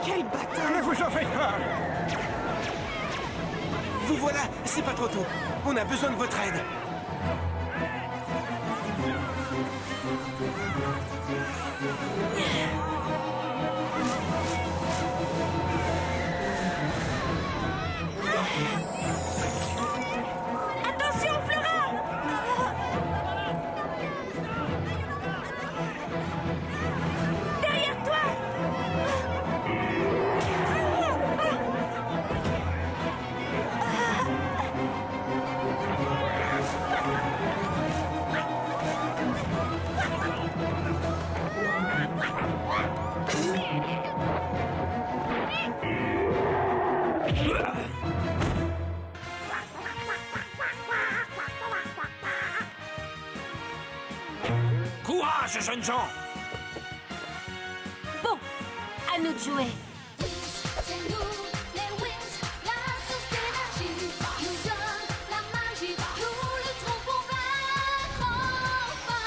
Quel bâtard! Ne vous en faites pas! Vous voilà, c'est pas trop tôt. On a besoin de votre aide. Attention, Flora! Derrière toi! Courage, jeunes gens! Bon, à nous de jouer. C'est nous, les Wings, la source d'énergie, nous donne la magie, nous lutterons pour vaincre enfin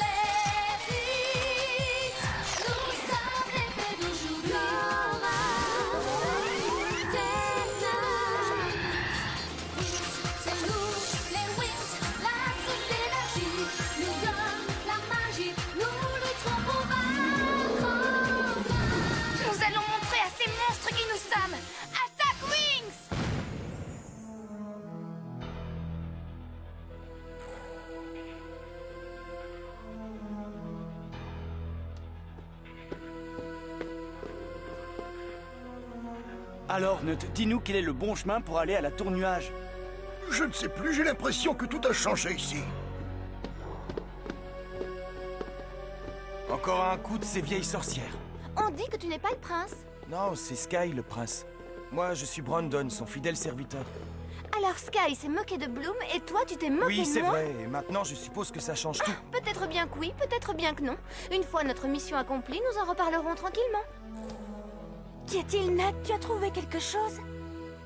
les Blitz. Nous sommes les faits d'aujourd'hui. C'est nous, les Wings, la source d'énergie, nous donne la magie, nous lutterons pour vaincre enfin. Nous allons montrer à ces monstres qui nous sommes. Attaque Wings! Alors, Nut, dis-nous quel est le bon chemin pour aller à la tour nuage. Je ne sais plus, j'ai l'impression que tout a changé ici. Encore un coup de ces vieilles sorcières. On dit que tu n'es pas le prince. Non, c'est Sky, le prince. Moi, je suis Brandon, son fidèle serviteur. Alors Sky s'est moqué de Bloom et toi tu t'es moqué Oui, de c'est moi. vrai. Et maintenant, je suppose que ça change tout. Peut-être bien que oui, peut-être bien que non. Une fois notre mission accomplie, nous en reparlerons tranquillement. Qu'y a-t-il, Nat? Tu as trouvé quelque chose?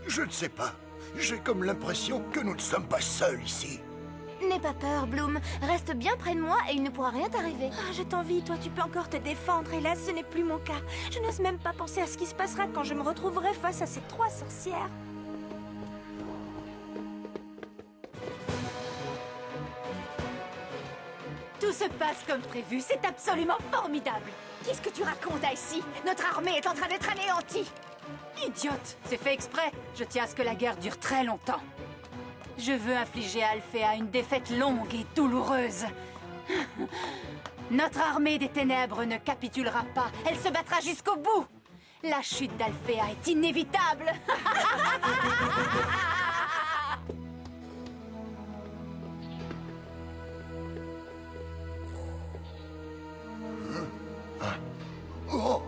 Je ne sais pas. J'ai comme l'impression que nous ne sommes pas seuls ici. N'aie pas peur, Bloom. Reste bien près de moi et il ne pourra rien t'arriver. Ah, je t'envie, toi tu peux encore te défendre, et là ce n'est plus mon cas. Je n'ose même pas penser à ce qui se passera quand je me retrouverai face à ces 3 sorcières. Tout se passe comme prévu, c'est absolument formidable. Qu'est-ce que tu racontes, Icy? Notre armée est en train d'être anéantie. Idiote, c'est fait exprès. Je tiens à ce que la guerre dure très longtemps. Je veux infliger à Alphéa une défaite longue et douloureuse. Notre armée des ténèbres ne capitulera pas. Elle se battra jusqu'au bout. La chute d'Alphéa est inévitable. Oh!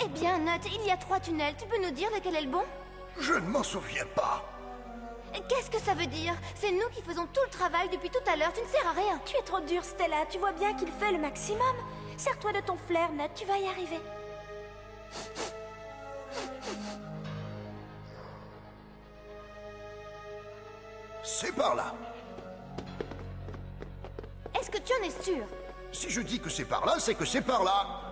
Eh bien, Nut, il y a 3 tunnels. Tu peux nous dire lequel est le bon? Je ne m'en souviens pas. Qu'est-ce que ça veut dire? C'est nous qui faisons tout le travail depuis tout à l'heure. Tu ne sers à rien. Tu es trop dur, Stella, tu vois bien qu'il fait le maximum. Sers-toi de ton flair, Nat, tu vas y arriver. C'est par là. Est-ce que tu en es sûr? Si je dis que c'est par là, c'est que c'est par là.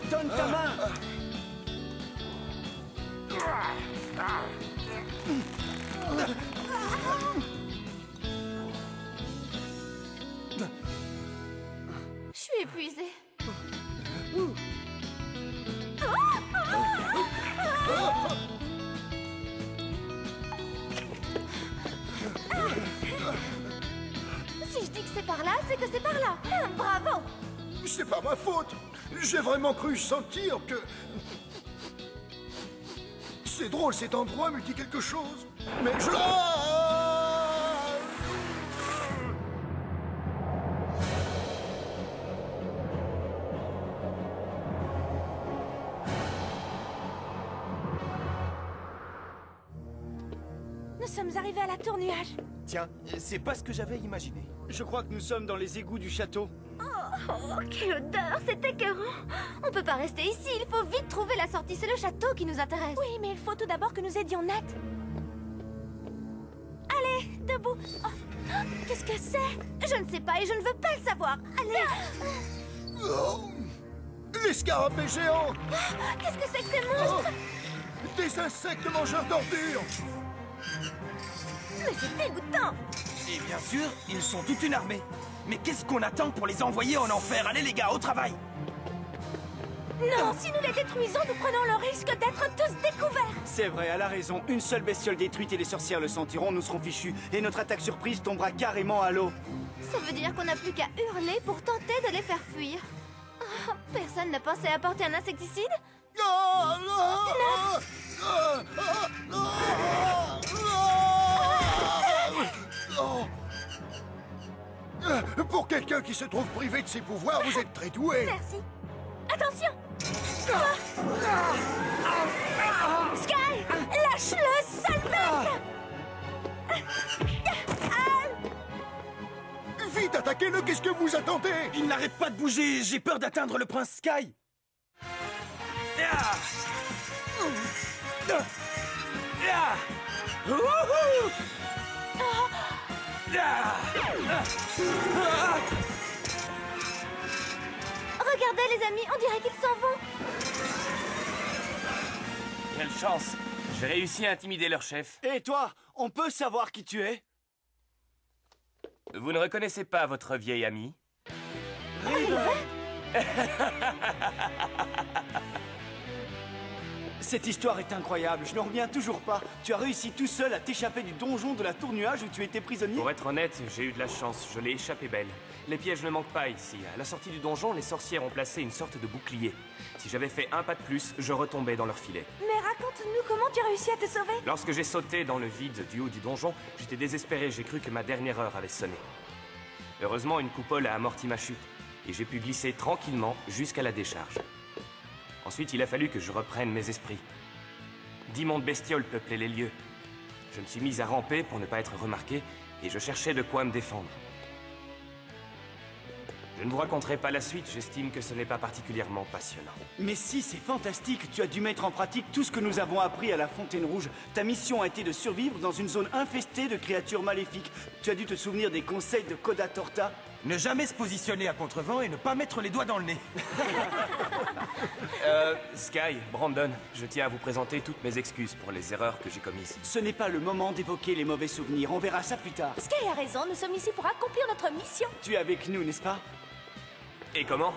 Donne ta main! Je suis épuisée. Si je dis que c'est par là, c'est que c'est par là. Bravo! C'est pas ma faute. J'ai vraiment cru sentir que... C'est drôle, cet endroit me dit quelque chose. Mais je... Nous Nous sommes arrivés à la tour nuage. Tiens, c'est pas ce que j'avais imaginé. Je crois que nous sommes dans les égouts du château. Oh, quelle odeur, c'est écœurant. On peut pas rester ici, il faut vite trouver la sortie, c'est le château qui nous intéresse. Oui, mais il faut tout d'abord que nous aidions Nat. Allez, debout. Oh, qu'est-ce que c'est? Je ne sais pas et je ne veux pas le savoir. Allez. Oh, les scarabées géants! Qu'est-ce que c'est que ces monstres? Des insectes mangeurs d'ordures! Mais c'est dégoûtant. Et bien sûr, ils sont toute une armée. Mais qu'est-ce qu'on attend pour les envoyer en enfer? Allez les gars, au travail! Non, si nous les détruisons, nous prenons le risque d'être tous découverts. C'est vrai, elle a raison. Une seule bestiole détruite et les sorcières le sentiront, nous serons fichus. Et notre attaque surprise tombera carrément à l'eau. Ça veut dire qu'on n'a plus qu'à hurler pour tenter de les faire fuir. Oh, personne n'a pensé à apporter un insecticide? Pour quelqu'un qui se trouve privé de ses pouvoirs, vous êtes très doué. Merci. Attention. Sky, lâche-le, sale bête. Vite, attaquez-le, qu'est-ce que vous attendez? Il n'arrête pas de bouger, j'ai peur d'atteindre le prince Sky. Regardez les amis, on dirait qu'ils s'en vont. Quelle chance. J'ai réussi à intimider leur chef. Et toi, on peut savoir qui tu es? Vous ne reconnaissez pas votre vieil ami? Cette histoire est incroyable, je n'en reviens toujours pas. Tu as réussi tout seul à t'échapper du donjon de la tour nuage où tu étais prisonnier? Pour être honnête, j'ai eu de la chance. Je l'ai échappé belle. Les pièges ne manquent pas ici. À la sortie du donjon, les sorcières ont placé une sorte de bouclier. Si j'avais fait un pas de plus, je retombais dans leur filet. Mais raconte-nous comment tu as réussi à te sauver. Lorsque j'ai sauté dans le vide du haut du donjon, j'étais désespéré. J'ai cru que ma dernière heure avait sonné. Heureusement, une coupole a amorti ma chute. Et j'ai pu glisser tranquillement jusqu'à la décharge. Ensuite, il a fallu que je reprenne mes esprits. D'immondes bestioles peuplaient les lieux. Je me suis mis à ramper pour ne pas être remarqué, et je cherchais de quoi me défendre. Je ne vous raconterai pas la suite, j'estime que ce n'est pas particulièrement passionnant. Mais si, c'est fantastique. Tu as dû mettre en pratique tout ce que nous avons appris à la Fontaine Rouge. Ta mission a été de survivre dans une zone infestée de créatures maléfiques. Tu as dû te souvenir des conseils de Coda Torta. Ne jamais se positionner à contrevent et ne pas mettre les doigts dans le nez. Sky, Brandon, je tiens à vous présenter toutes mes excuses pour les erreurs que j'ai commises. Ce n'est pas le moment d'évoquer les mauvais souvenirs. On verra ça plus tard. Sky a raison, nous sommes ici pour accomplir notre mission. Tu es avec nous, n'est-ce pas? Et comment?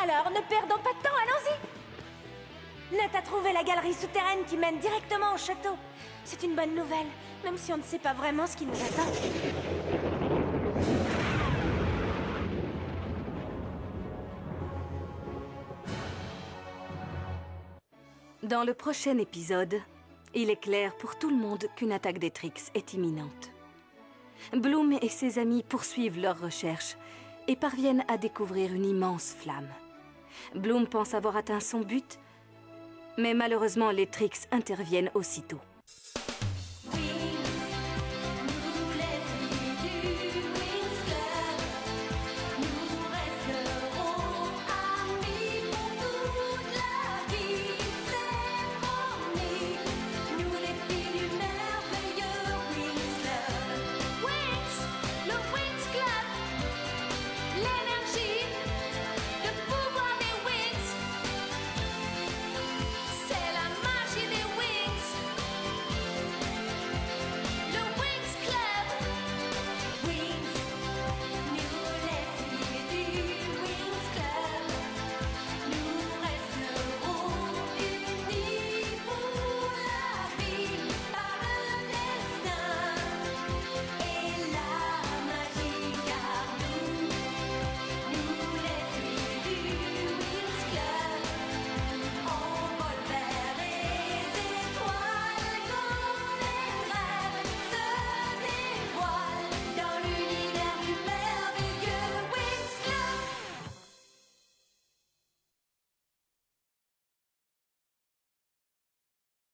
Alors, ne perdons pas de temps, allons-y. Nat a trouvé la galerie souterraine qui mène directement au château. C'est une bonne nouvelle, même si on ne sait pas vraiment ce qui nous attend. Dans le prochain épisode, il est clair pour tout le monde qu'une attaque des Trix est imminente. Bloom et ses amis poursuivent leurs recherches et parviennent à découvrir une immense flamme. Bloom pense avoir atteint son but, mais malheureusement les Trix interviennent aussitôt.